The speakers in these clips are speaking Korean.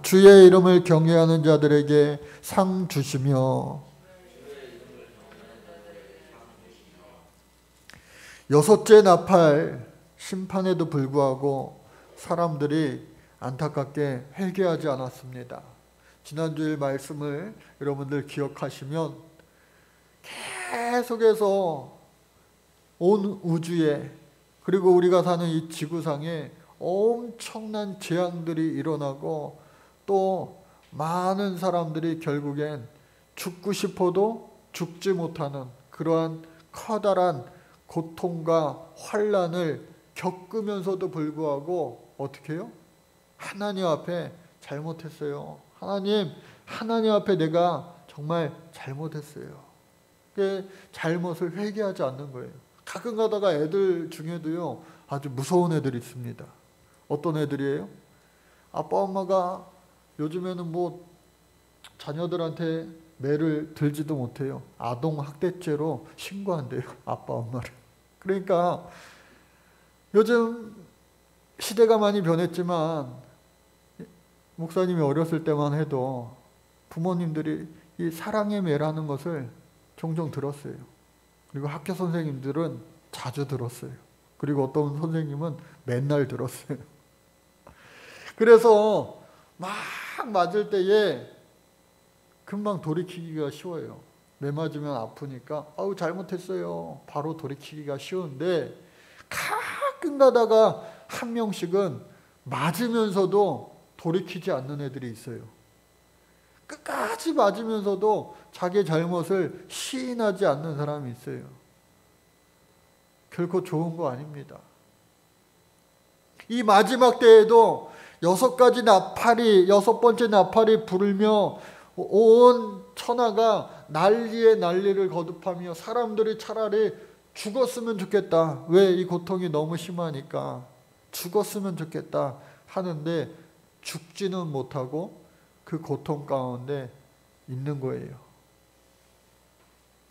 주의 이름을 경외하는 자들에게 상 주시며. 여섯째 나팔 심판에도 불구하고 사람들이 안타깝게 회개하지 않았습니다. 지난주일 말씀을 여러분들 기억하시면 계속해서 온 우주에, 그리고 우리가 사는 이 지구상에 엄청난 재앙들이 일어나고 또 많은 사람들이 결국엔 죽고 싶어도 죽지 못하는 그러한 커다란 고통과 환난을 겪으면서도 불구하고 어떻게 해요? 하나님 앞에 잘못했어요. 하나님 앞에 내가 정말 잘못했어요. 그 잘못을 회개하지 않는 거예요. 가끔 가다가 애들 중에도요, 아주 무서운 애들이 있습니다. 어떤 애들이에요? 아빠 엄마가 요즘에는 뭐 자녀들한테 매를 들지도 못해요. 아동학대죄로 신고한대요, 아빠 엄마를. 그러니까 요즘 시대가 많이 변했지만 목사님이 어렸을 때만 해도 부모님들이 이 사랑의 매라는 것을 종종 들었어요. 그리고 학교 선생님들은 자주 들었어요. 그리고 어떤 선생님은 맨날 들었어요. 그래서 막 맞을 때에 금방 돌이키기가 쉬워요. 매 맞으면 아프니까 아우 잘못했어요, 바로 돌이키기가 쉬운데, 가끔 가다가 한 명씩은 맞으면서도 돌이키지 않는 애들이 있어요. 끝까지 맞으면서도 자기 잘못을 시인하지 않는 사람이 있어요. 결코 좋은 거 아닙니다. 이 마지막 때에도 여섯 번째 나팔이 부르며 온 천하가 난리에 난리를 거듭하며 사람들이 차라리 죽었으면 좋겠다. 왜? 이 고통이 너무 심하니까 죽었으면 좋겠다 하는데 죽지는 못하고 그 고통 가운데 있는 거예요.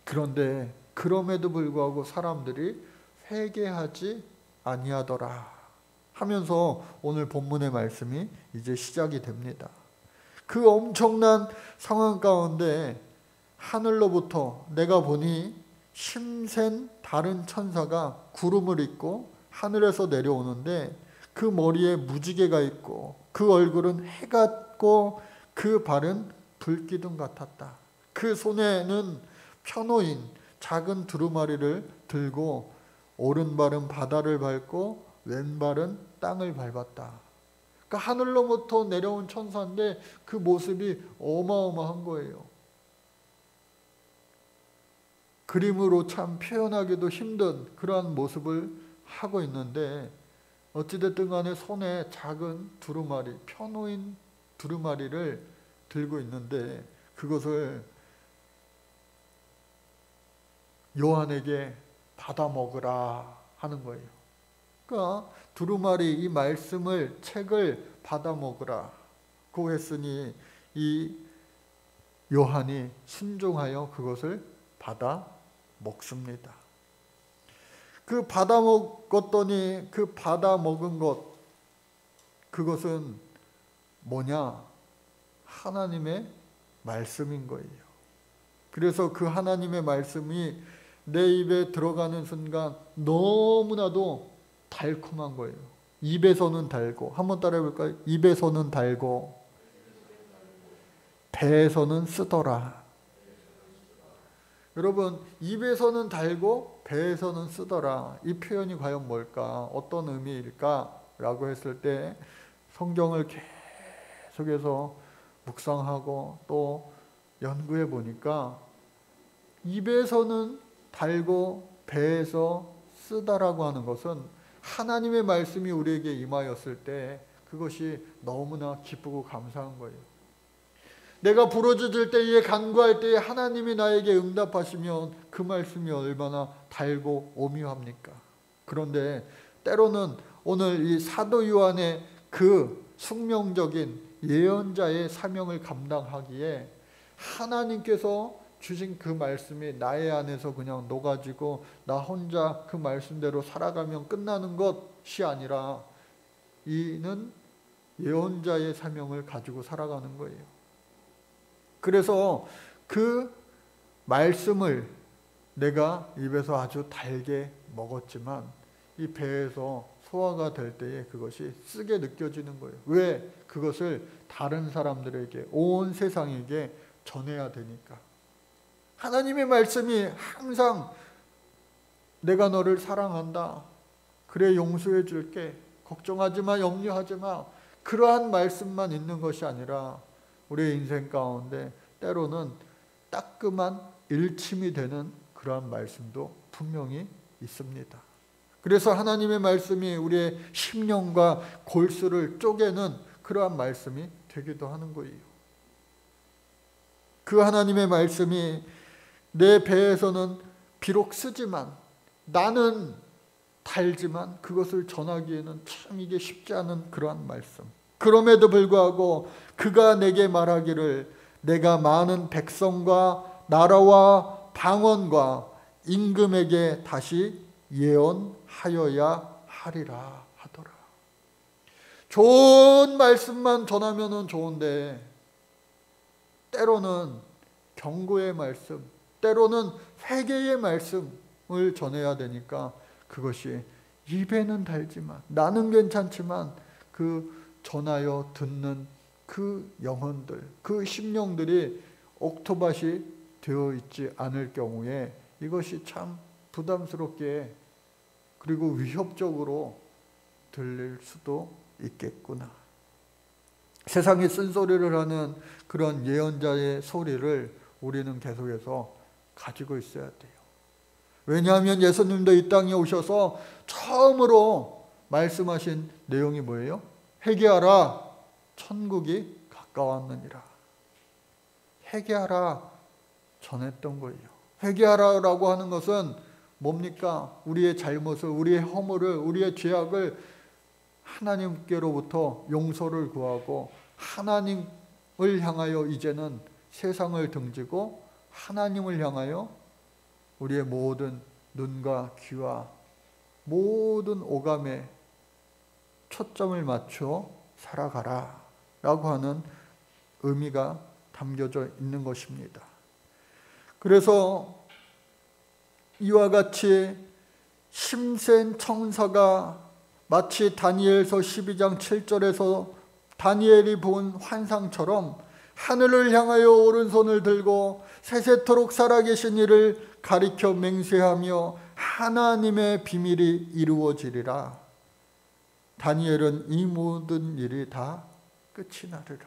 그런데 그럼에도 불구하고 사람들이 회개하지 아니하더라 하면서 오늘 본문의 말씀이 이제 시작이 됩니다. 그 엄청난 상황 가운데 하늘로부터 내가 보니 힘센 다른 천사가 구름을 입고 하늘에서 내려오는데 그 머리에 무지개가 있고 그 얼굴은 해 같고 그 발은 불기둥 같았다. 그 손에는 편호인 작은 두루마리를 들고 오른발은 바다를 밟고 왼발은 땅을 밟았다. 그러니까 하늘로부터 내려온 천사인데 그 모습이 어마어마한 거예요. 그림으로 참 표현하기도 힘든 그러한 모습을 하고 있는데, 어찌됐든 간에 손에 작은 두루마리, 편호인 두루마리를 들고 있는데 그것을 요한에게 받아 먹으라 하는 거예요. 그러니까 두루마리 이 말씀을, 책을 받아 먹으라고 했으니 이 요한이 순종하여 그것을 받아 먹습니다. 그 받아 먹었더니 그 받아 먹은 것, 그것은 뭐냐? 하나님의 말씀인 거예요. 그래서 그 하나님의 말씀이 내 입에 들어가는 순간 너무나도 달콤한 거예요. 입에서는 달고, 한번 따라해 볼까요? 입에서는 달고 배에서는 쓰더라. 여러분, 입에서는 달고 배에서는 쓰더라, 이 표현이 과연 뭘까? 어떤 의미일까? 라고 했을 때 성경을 계속해서 묵상하고 또 연구해 보니까 입에서는 달고 배에서 쓰다라고 하는 것은 하나님의 말씀이 우리에게 임하였을 때 그것이 너무나 기쁘고 감사한 거예요. 내가 부르짖을 때에, 간구할 때에 하나님이 나에게 응답하시면 그 말씀이 얼마나 달고 오묘합니까? 그런데 때로는 오늘 이 사도 요한의 그 숙명적인 예언자의 사명을 감당하기에 하나님께서 주신 그 말씀이 나의 안에서 그냥 녹아지고 나 혼자 그 말씀대로 살아가면 끝나는 것이 아니라 이는 예언자의 사명을 가지고 살아가는 거예요. 그래서 그 말씀을 내가 입에서 아주 달게 먹었지만 이 배에서 소화가 될 때에 그것이 쓰게 느껴지는 거예요. 왜? 그것을 다른 사람들에게, 온 세상에게 전해야 되니까. 하나님의 말씀이 항상 내가 너를 사랑한다. 그래, 용서해 줄게. 걱정하지 마, 염려하지 마. 그러한 말씀만 있는 것이 아니라 우리의 인생 가운데 때로는 따끔한 일침이 되는 그러한 말씀도 분명히 있습니다. 그래서 하나님의 말씀이 우리의 심령과 골수를 쪼개는 그러한 말씀이 되기도 하는 거예요. 그 하나님의 말씀이 내 배에서는 비록 쓰지만, 나는 달지만 그것을 전하기에는 참 이게 쉽지 않은 그러한 말씀. 그럼에도 불구하고 그가 내게 말하기를 내가 많은 백성과 나라와 방언과 임금에게 다시 예언하여야 하리라 하더라. 좋은 말씀만 전하면 좋은데 때로는 경고의 말씀, 때로는 회개의 말씀을 전해야 되니까 그것이 입에는 달지만, 나는 괜찮지만 그 전하여 듣는 그 영혼들, 그 심령들이 옥토밭이 되어 있지 않을 경우에 이것이 참 부담스럽게 그리고 위협적으로 들릴 수도 있겠구나. 세상에 쓴소리를 하는 그런 예언자의 소리를 우리는 계속해서 가지고 있어야 돼요. 왜냐하면 예수님도 이 땅에 오셔서 처음으로 말씀하신 내용이 뭐예요? 회개하라, 천국이 가까웠느니라. 회개하라 전했던 거예요. 회개하라라고 하는 것은 뭡니까? 우리의 잘못을, 우리의 허물을, 우리의 죄악을 하나님께로부터 용서를 구하고 하나님을 향하여 이제는 세상을 등지고 하나님을 향하여 우리의 모든 눈과 귀와 모든 오감에 초점을 맞춰 살아가라 라고 하는 의미가 담겨져 있는 것입니다. 그래서 이와 같이 심센 청사가 마치 다니엘서 12장 7절에서 다니엘이 본 환상처럼 하늘을 향하여 오른손을 들고 세세토록 살아계신 이를 가리켜 맹세하며 하나님의 비밀이 이루어지리라. 다니엘은 이 모든 일이 다 끝이 나리라.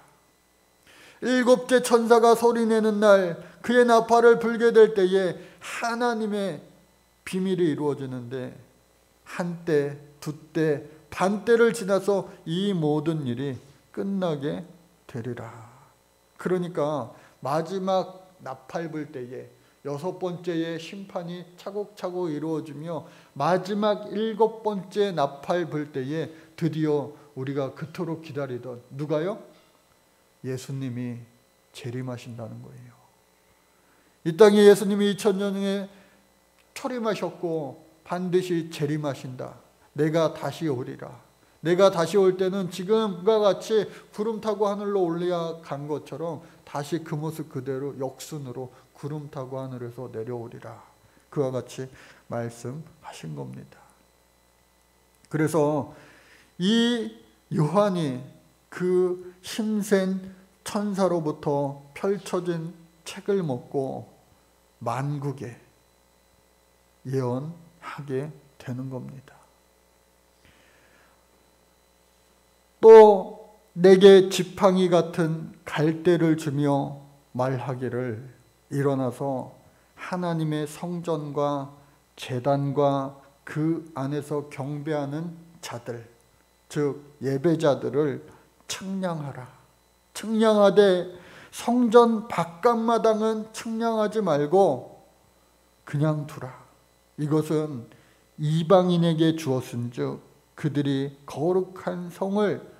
일곱째 천사가 소리내는 날 그의 나팔을 불게 될 때에 하나님의 비밀이 이루어지는데 한때, 두때, 반때를 지나서 이 모든 일이 끝나게 되리라. 그러니까 마지막 나팔 불 때에 여섯 번째의 심판이 차곡차곡 이루어지며 마지막 일곱 번째 나팔 불 때에 드디어 우리가 그토록 기다리던 누가요? 예수님이 재림하신다는 거예요. 이 땅에 예수님이 2000년에 초림하셨고 반드시 재림하신다. 내가 다시 오리라. 내가 다시 올 때는 지금과 같이 구름 타고 하늘로 올라간 것처럼 다시 그 모습 그대로 역순으로 구름 타고 하늘에서 내려오리라. 그와 같이 말씀하신 겁니다. 그래서 이 요한이 그 힘센 천사로부터 펼쳐진 책을 먹고 만국에 예언하게 되는 겁니다. 또 내게 지팡이 같은 갈대를 주며 말하기를 일어나서 하나님의 성전과 제단과 그 안에서 경배하는 자들, 즉 예배자들을 측량하라. 측량하되 성전 바깥마당은 측량하지 말고 그냥 두라. 이것은 이방인에게 주었은즉 그들이 거룩한 성을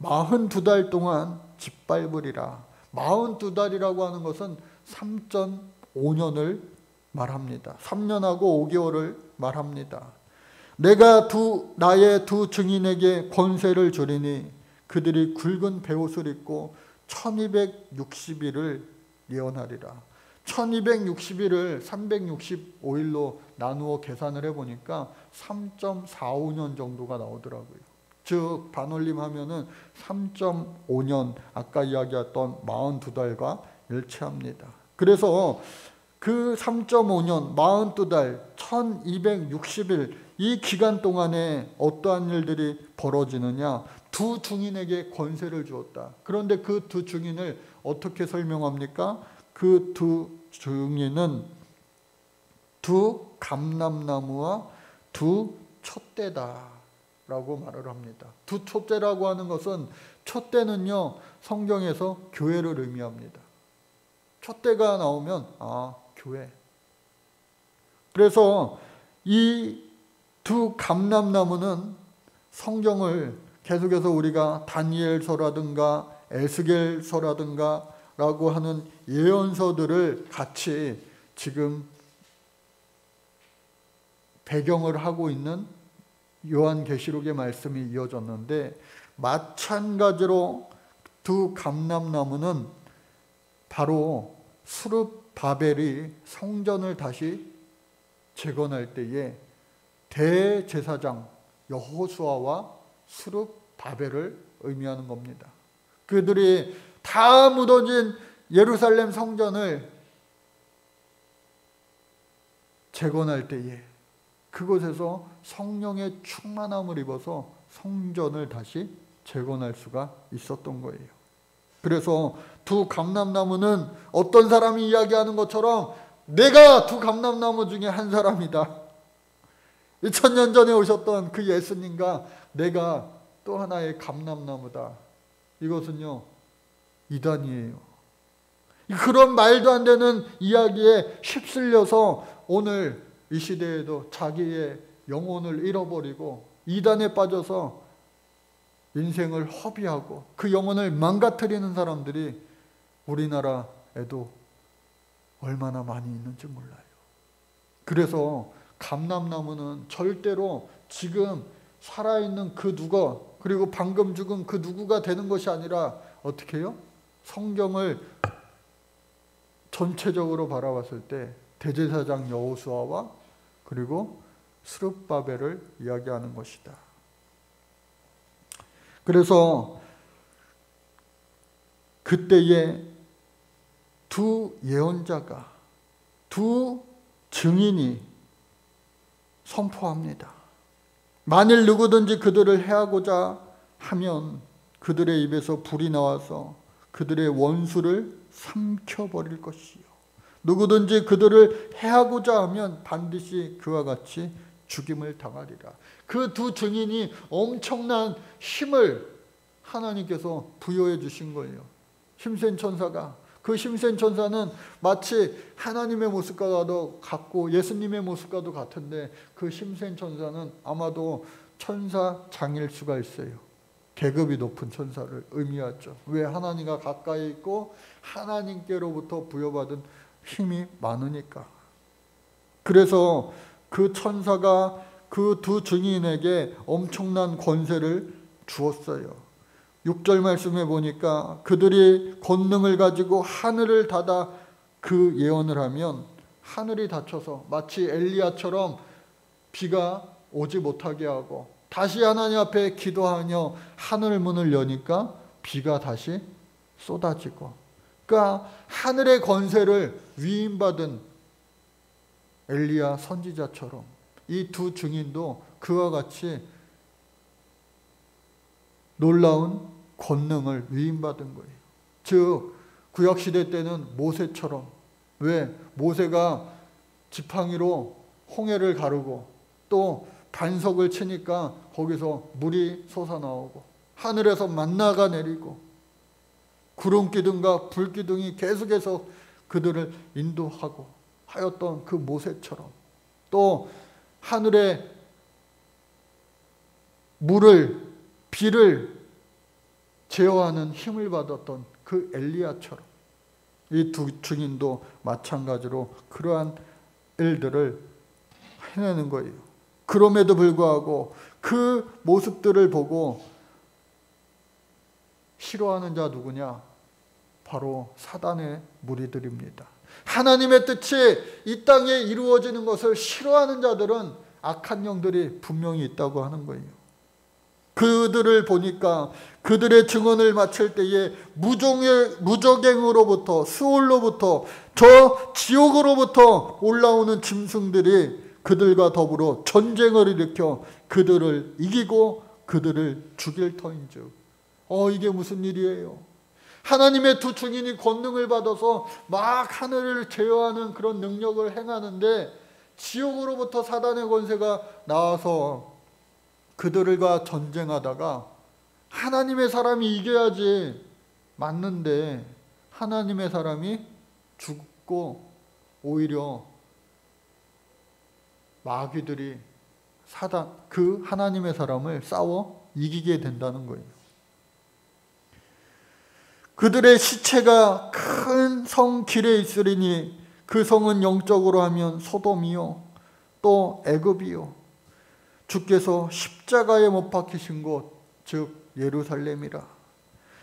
42달 동안 짓밟으리라. 42달이라고 하는 것은 3.5년을 말합니다. 3년하고 5개월을 말합니다. 내가 나의 두 증인에게 권세를 주리니 그들이 굵은 베옷을 입고 1260일을 예언하리라. 1260일을 365일로 나누어 계산을 해보니까 3.45년 정도가 나오더라고요. 즉 반올림 하면은 3.5년, 아까 이야기했던 42달과 일치합니다. 그래서 그 3.5년, 42달, 1260일 이 기간 동안에 어떠한 일들이 벌어지느냐? 두 증인에게 권세를 주었다. 그런데 그 두 증인을 어떻게 설명합니까? 그 두 증인은 두 감람나무와 두 촛대다 라고 말을 합니다. 두 촛대라고 하는 것은, 촛대는요 성경에서 교회를 의미합니다. 촛대가 나오면 교회. 그래서 이 두 감람나무는 성경을 계속해서 우리가 다니엘서라든가 에스겔서라든가 라고 하는 예언서들을 같이 지금 배경을 하고 있는 요한계시록의 말씀이 이어졌는데, 마찬가지로 두 감람나무는 바로 스룹바벨이 성전을 다시 재건할 때에 대제사장 여호수아와 스룹바벨을 의미하는 겁니다. 그들이 다 무너진 예루살렘 성전을 재건할 때에 그곳에서 성령의 충만함을 입어서 성전을 다시 재건할 수가 있었던 거예요. 그래서 두 감람나무는 어떤 사람이 이야기하는 것처럼 내가 두 감람나무 중에 한 사람이다. 2000년 전에 오셨던 그 예수님과 내가 또 하나의 감람나무다. 이것은요 이단이에요. 그런 말도 안 되는 이야기에 휩쓸려서 오늘 이 시대에도 자기의 영혼을 잃어버리고 이단에 빠져서 인생을 허비하고 그 영혼을 망가뜨리는 사람들이 우리나라에도 얼마나 많이 있는지 몰라요. 그래서 감람나무는 절대로 지금 살아있는 그 누가, 그리고 방금 죽은 그 누구가 되는 것이 아니라 어떻게 해요? 성경을 전체적으로 바라봤을 때 대제사장 여호수아와 그리고 스룹바벨을 이야기하는 것이다. 그래서 그때에 두 예언자가, 두 증인이 선포합니다. 만일 누구든지 그들을 해하고자 하면 그들의 입에서 불이 나와서 그들의 원수를 삼켜버릴 것이요. 누구든지 그들을 해하고자 하면 반드시 그와 같이 죽임을 당하리라. 그 두 증인이 엄청난 힘을 하나님께서 부여해 주신 거예요. 힘센 천사가. 그 힘센 천사는 마치 하나님의 모습과도 같고 예수님의 모습과도 같은데, 그 힘센 천사는 아마도 천사장일 수가 있어요. 계급이 높은 천사를 의미하죠. 왜? 하나님과 가까이 있고 하나님께로부터 부여받은 힘이 많으니까. 그래서 그 천사가 그 두 증인에게 엄청난 권세를 주었어요. 6절 말씀에 보니까 그들이 권능을 가지고 하늘을 닫아 그 예언을 하면 하늘이 닫혀서 마치 엘리야처럼 비가 오지 못하게 하고, 다시 하나님 앞에 기도하며 하늘 문을 여니까 비가 다시 쏟아지고, 그러니까 하늘의 권세를 위임받은 엘리야 선지자처럼 이 두 증인도 그와 같이 놀라운 권능을 위임받은 거예요. 즉 구약시대 때는 모세처럼, 왜? 모세가 지팡이로 홍해를 가르고 또 반석을 치니까 거기서 물이 솟아나오고 하늘에서 만나가 내리고 구름기둥과 불기둥이 계속해서 그들을 인도하고 하였던 그 모세처럼, 또 하늘에 물을, 비를 제어하는 힘을 받았던 그 엘리야처럼 이 두 증인도 마찬가지로 그러한 일들을 해내는 거예요. 그럼에도 불구하고 그 모습들을 보고 싫어하는 자 누구냐? 바로 사단의 무리들입니다. 하나님의 뜻이 이 땅에 이루어지는 것을 싫어하는 자들은 악한 영들이 분명히 있다고 하는 거예요. 그들을 보니까 그들의 증언을 마칠 때에 무적행으로부터, 스올로부터, 저 지옥으로부터 올라오는 짐승들이 그들과 더불어 전쟁을 일으켜 그들을 이기고 그들을 죽일 터인즉. 이게 무슨 일이에요? 하나님의 두 증인이 권능을 받아서 막 하늘을 제어하는 그런 능력을 행하는데 지옥으로부터 사단의 권세가 나와서 그들과 전쟁하다가 하나님의 사람이 이겨야지 맞는데 하나님의 사람이 죽고 오히려 마귀들이 그 하나님의 사람을 싸워 이기게 된다는 거예요. 그들의 시체가 큰 성 길에 있으리니 그 성은 영적으로 하면 소돔이요 또 애굽이요 주께서 십자가에 못 박히신 곳 즉 예루살렘이라.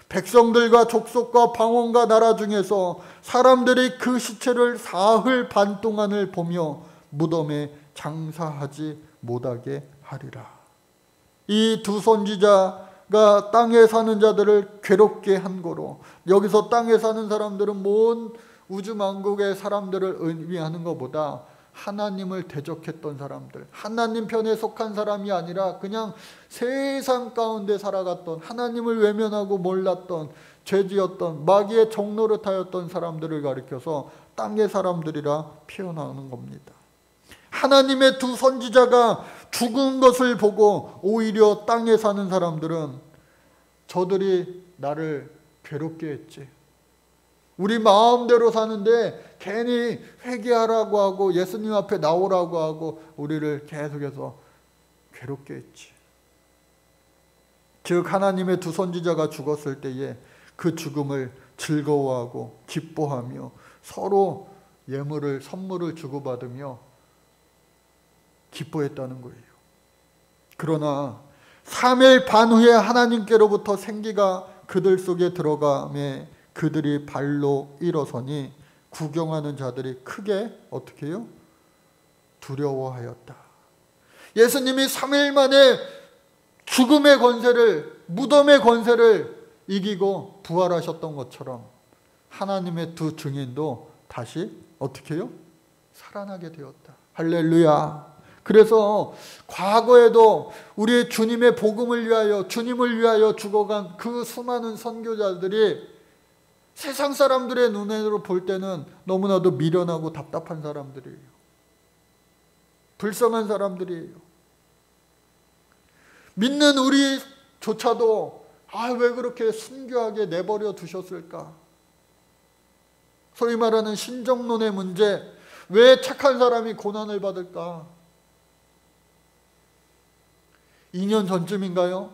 백성들과 족속과 방언과 나라 중에서 사람들이 그 시체를 사흘 반 동안을 보며 무덤에 장사하지 못하게 하리라. 이 두 선지자가 땅에 사는 자들을 괴롭게 한 거로, 여기서 땅에 사는 사람들은 먼 우주만국의 사람들을 의미하는 것보다 하나님을 대적했던 사람들, 하나님 편에 속한 사람이 아니라 그냥 세상 가운데 살아갔던, 하나님을 외면하고 몰랐던, 죄지었던, 마귀의 종노릇하였던 사람들을 가리켜서 땅의 사람들이라 표현하는 겁니다. 하나님의 두 선지자가 죽은 것을 보고 오히려 땅에 사는 사람들은 저들이 나를 괴롭게 했지, 우리 마음대로 사는데 괜히 회개하라고 하고 예수님 앞에 나오라고 하고 우리를 계속해서 괴롭게 했지. 즉 하나님의 두 선지자가 죽었을 때에 그 죽음을 즐거워하고 기뻐하며 서로 예물을, 선물을 주고받으며 기뻐했다는 거예요. 그러나 3일 반 후에 하나님께로부터 생기가 그들 속에 들어가매 그들이 발로 일어서니 구경하는 자들이 크게 어떻게 해요? 두려워하였다. 예수님이 3일 만에 죽음의 권세를, 무덤의 권세를 이기고 부활하셨던 것처럼 하나님의 두 증인도 다시 어떻게 해요? 살아나게 되었다. 할렐루야. 그래서 과거에도 우리 주님의 복음을 위하여, 주님을 위하여 죽어간 그 수많은 선교자들이 세상 사람들의 눈으로 볼 때는 너무나도 미련하고 답답한 사람들이에요. 불쌍한 사람들이에요. 믿는 우리조차도 왜 그렇게 순교하게 내버려 두셨을까? 소위 말하는 신정론의 문제, 왜 착한 사람이 고난을 받을까? 2년 전쯤인가요?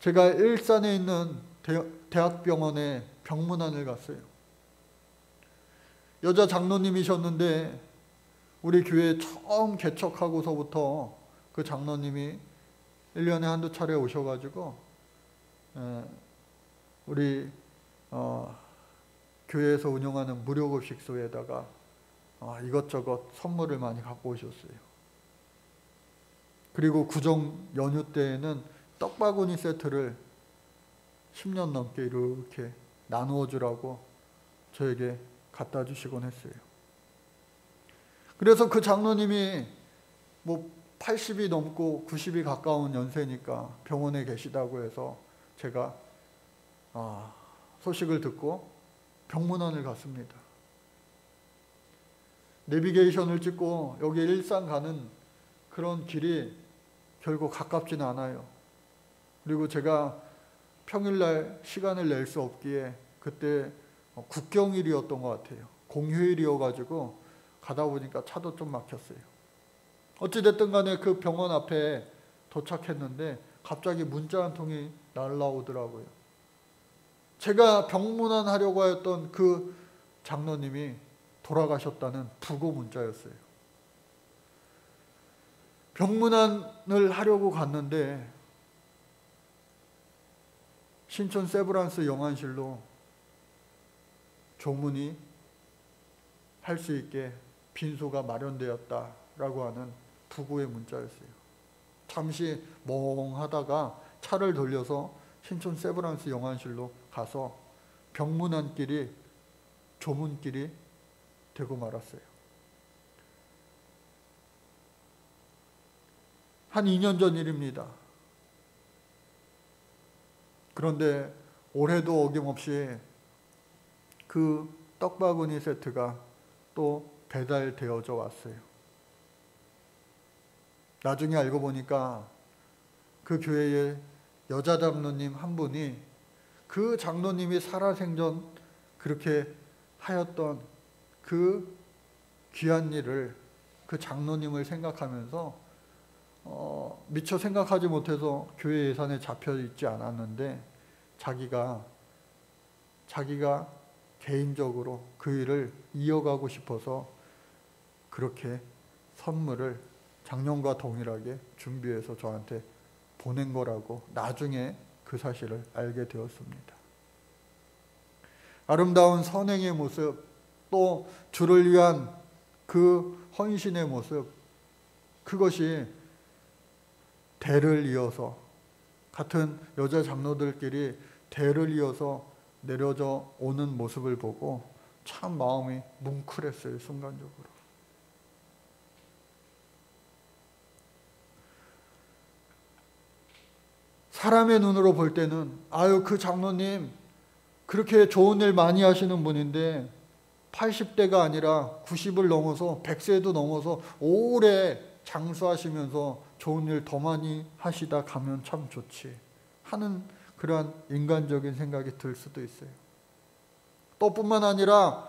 제가 일산에 있는 대학병원에 병문안을 갔어요. 여자 장로님이셨는데 우리 교회 처음 개척하고서부터 그 장로님이 1년에 한두 차례 오셔가지고 우리 교회에서 운영하는 무료급식소에다가 이것저것 선물을 많이 갖고 오셨어요. 그리고 구정 연휴 때에는 떡바구니 세트를 10년 넘게 이렇게 나누어 주라고 저에게 갖다 주시곤 했어요. 그래서 그 장로님이 80이 넘고 90이 가까운 연세니까 병원에 계시다고 해서 제가 소식을 듣고 병문안을 갔습니다. 내비게이션을 찍고 여기 일산 가는 그런 길이 결국 가깝지는 않아요. 그리고 제가 평일날 시간을 낼 수 없기에 그때 국경일이었던 것 같아요. 공휴일이어가지고 가다 보니까 차도 좀 막혔어요. 어찌됐든 간에 그 병원 앞에 도착했는데 갑자기 문자 한 통이 날라오더라고요. 제가 병문안 하려고 했던 그 장로님이 돌아가셨다는 부고 문자였어요. 병문안을 하려고 갔는데 신촌 세브란스 영안실로 조문이 할 수 있게 빈소가 마련되었다라고 하는 부고의 문자였어요. 잠시 멍하다가 차를 돌려서 신촌 세브란스 영안실로 가서 병문안길이 조문길이 되고 말았어요. 한 2년 전 일입니다. 그런데 올해도 어김없이 그 떡바구니 세트가 또 배달되어져 왔어요. 나중에 알고 보니까 그 교회의 여자 장로님 한 분이 그 장로님이 살아생전 그렇게 하였던 그 귀한 일을, 그 장로님을 생각하면서 미처 생각하지 못해서 교회 예산에 잡혀 있지 않았는데 자기가 개인적으로 그 일을 이어가고 싶어서 그렇게 선물을 작년과 동일하게 준비해서 저한테 보낸 거라고 나중에 그 사실을 알게 되었습니다. 아름다운 선행의 모습, 또 주를 위한 그 헌신의 모습, 그것이 대를 이어서 같은 여자 장로들끼리 대를 이어서 내려져 오는 모습을 보고 참 마음이 뭉클했어요. 순간적으로. 사람의 눈으로 볼 때는 아유, 그 장로님 그렇게 좋은 일 많이 하시는 분인데 80대가 아니라 90을 넘어서 100세도 넘어서 오래 장수하시면서 좋은 일 더 많이 하시다 가면 참 좋지 하는 그러한 인간적인 생각이 들 수도 있어요. 또 뿐만 아니라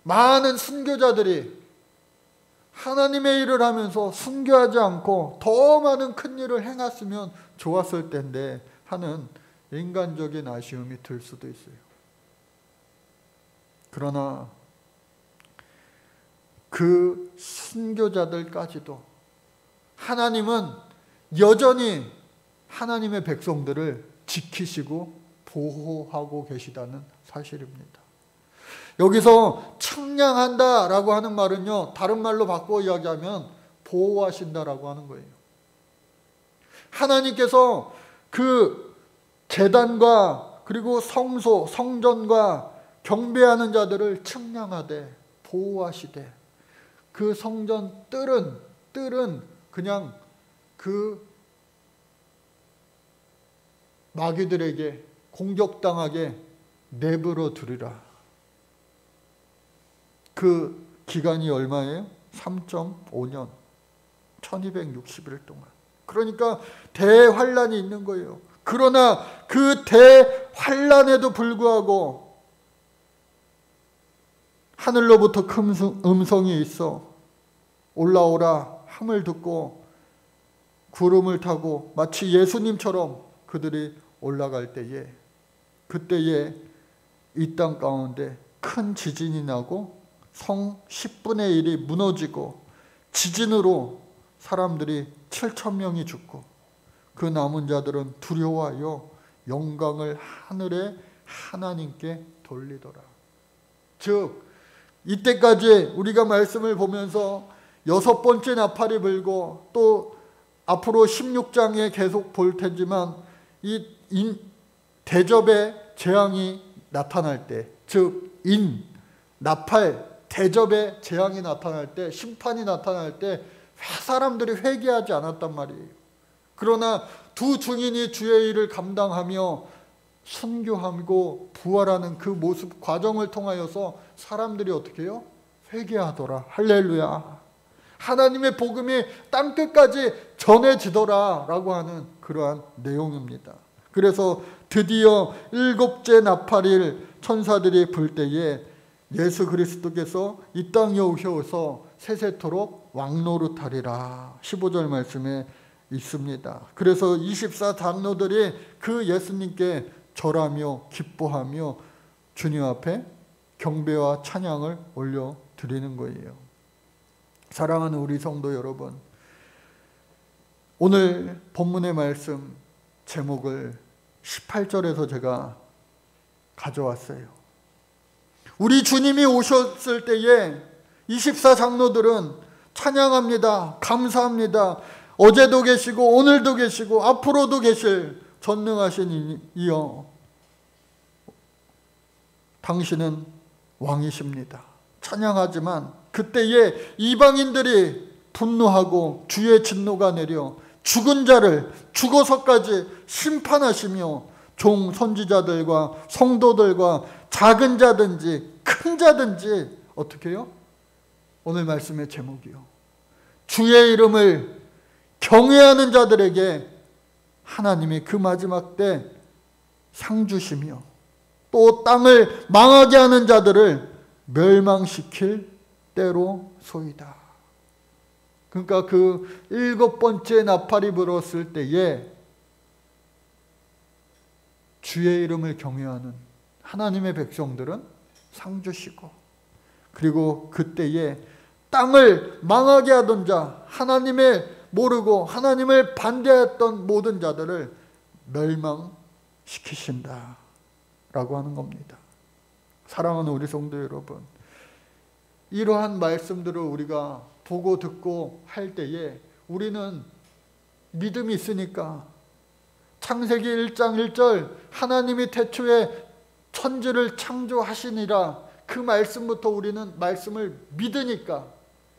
많은 순교자들이 하나님의 일을 하면서 순교하지 않고 더 많은 큰 일을 행했으면 좋았을 텐데 하는 인간적인 아쉬움이 들 수도 있어요. 그러나 그 순교자들까지도 하나님은 여전히 하나님의 백성들을 지키시고 보호하고 계시다는 사실입니다. 여기서 측량한다라고 하는 말은요, 다른 말로 바꿔 이야기하면 보호하신다라고 하는 거예요. 하나님께서 그 제단과 그리고 성소, 성전과 경배하는 자들을 측량하되 보호하시되 그 성전 뜰은 그냥 그 마귀들에게 공격당하게 내버려 두리라. 그 기간이 얼마예요? 3.5년 1260일 동안. 그러니까 대환란이 있는 거예요. 그러나 그 대환란에도 불구하고 하늘로부터 큰 음성이 있어 올라오라 함을 듣고 구름을 타고 마치 예수님처럼 그들이 올라갈 때에 그때에 이 땅 가운데 큰 지진이 나고 성 10분의 1이 무너지고 지진으로 사람들이 7,000명이 죽고 그 남은 자들은 두려워하여 영광을 하늘의 하나님께 돌리더라. 즉 이때까지 우리가 말씀을 보면서 6번째 나팔이 불고 또 앞으로 16장에 계속 볼 테지만 이 대접의 재앙이 나타날 때, 즉 나팔 대접의 재앙이 나타날 때, 심판이 나타날 때 사람들이 회개하지 않았단 말이에요. 그러나 두 증인이 주의 일을 감당하며 순교하고 부활하는 그 모습 과정을 통하여서 사람들이 어떻게 해요? 회개하더라. 할렐루야. 하나님의 복음이 땅끝까지 전해지더라 라고 하는 그러한 내용입니다. 그래서 드디어 7째 나팔일 천사들이 불 때에 예수 그리스도께서 이 땅에 오셔서 세세토록 왕노릇하리라 15절 말씀에 있습니다. 그래서 24장로들이 그 예수님께 절하며 기뻐하며 주님 앞에 경배와 찬양을 올려드리는 거예요. 사랑하는 우리 성도 여러분, 오늘 본문의 말씀 제목을 18절에서 제가 가져왔어요. 우리 주님이 오셨을 때에 24장로들은 찬양합니다. 감사합니다. 어제도 계시고 오늘도 계시고 앞으로도 계실 전능하신 이여, 당신은 왕이십니다. 찬양하지만 그때에 이방인들이 분노하고 주의 진노가 내려 죽은 자를 죽어서까지 심판하시며 종 선지자들과 성도들과 작은 자든지 큰 자든지 어떻게 해요? 오늘 말씀의 제목이요, 주의 이름을 경외하는 자들에게 하나님이 그 마지막 때 상 주시며 또 땅을 망하게 하는 자들을 멸망시킬 때로 소이다. 그러니까 그 7번째 나팔이 불었을 때에 주의 이름을 경외하는 하나님의 백성들은 상 주시고, 그리고 그때에 땅을 망하게 하던 자, 하나님을 모르고 하나님을 반대했던 모든 자들을 멸망시키신다 라고 하는 겁니다. 사랑하는 우리 성도 여러분, 이러한 말씀들을 우리가 보고 듣고 할 때에 우리는 믿음이 있으니까 창세기 1장 1절 하나님이 태초에 천지를 창조하시니라, 그 말씀부터 우리는 말씀을 믿으니까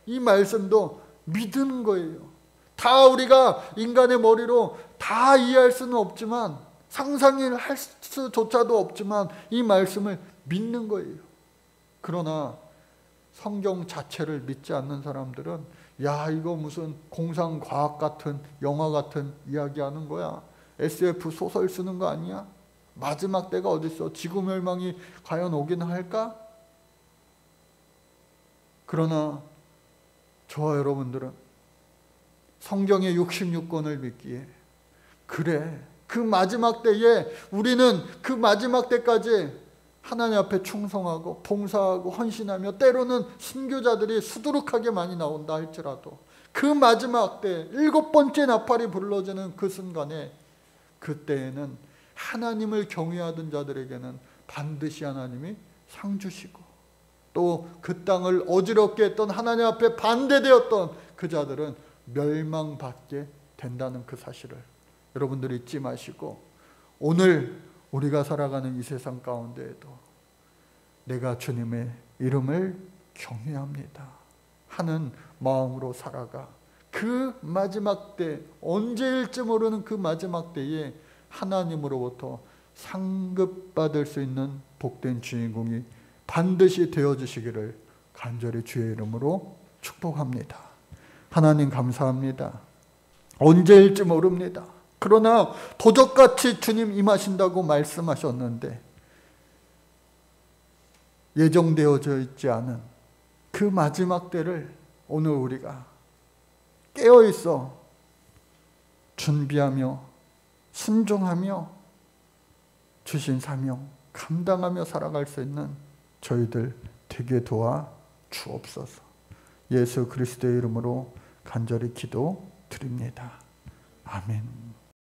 이 말씀도 믿는 거예요. 다 우리가 인간의 머리로 다 이해할 수는 없지만, 상상을 할 수조차도 없지만 이 말씀을 믿는 거예요. 그러나 성경 자체를 믿지 않는 사람들은 야, 이거 무슨 공상과학 같은 영화 같은 이야기 하는 거야, SF 소설 쓰는 거 아니야? 마지막 때가 어딨어? 지구 멸망이 과연 오긴 할까? 그러나 저와 여러분들은 성경의 66권을 믿기에, 그래, 그 마지막 때에 우리는 그 마지막 때까지 하나님 앞에 충성하고 봉사하고 헌신하며, 때로는 순교자들이 수두룩하게 많이 나온다 할지라도 그 마지막 때 7번째 나팔이 불러지는 그 순간에, 그때에는 하나님을 경외하던 자들에게는 반드시 하나님이 상 주시고, 또 그 땅을 어지럽게 했던, 하나님 앞에 반대되었던 그 자들은 멸망받게 된다는 그 사실을 여러분들이 잊지 마시고, 오늘 우리가 살아가는 이 세상 가운데에도 내가 주님의 이름을 경외합니다 하는 마음으로 살아가, 그 마지막 때, 언제일지 모르는 그 마지막 때에 하나님으로부터 상급받을 수 있는 복된 주인공이 반드시 되어주시기를 간절히 주의 이름으로 축복합니다. 하나님 감사합니다. 언제일지 모릅니다. 그러나 도적같이 주님 임하신다고 말씀하셨는데, 예정되어져 있지 않은 그 마지막 때를 오늘 우리가 깨어있어 준비하며 순종하며 주신 사명 감당하며 살아갈 수 있는 저희들 되게 도와 주옵소서. 예수 그리스도의 이름으로 간절히 기도드립니다. 아멘.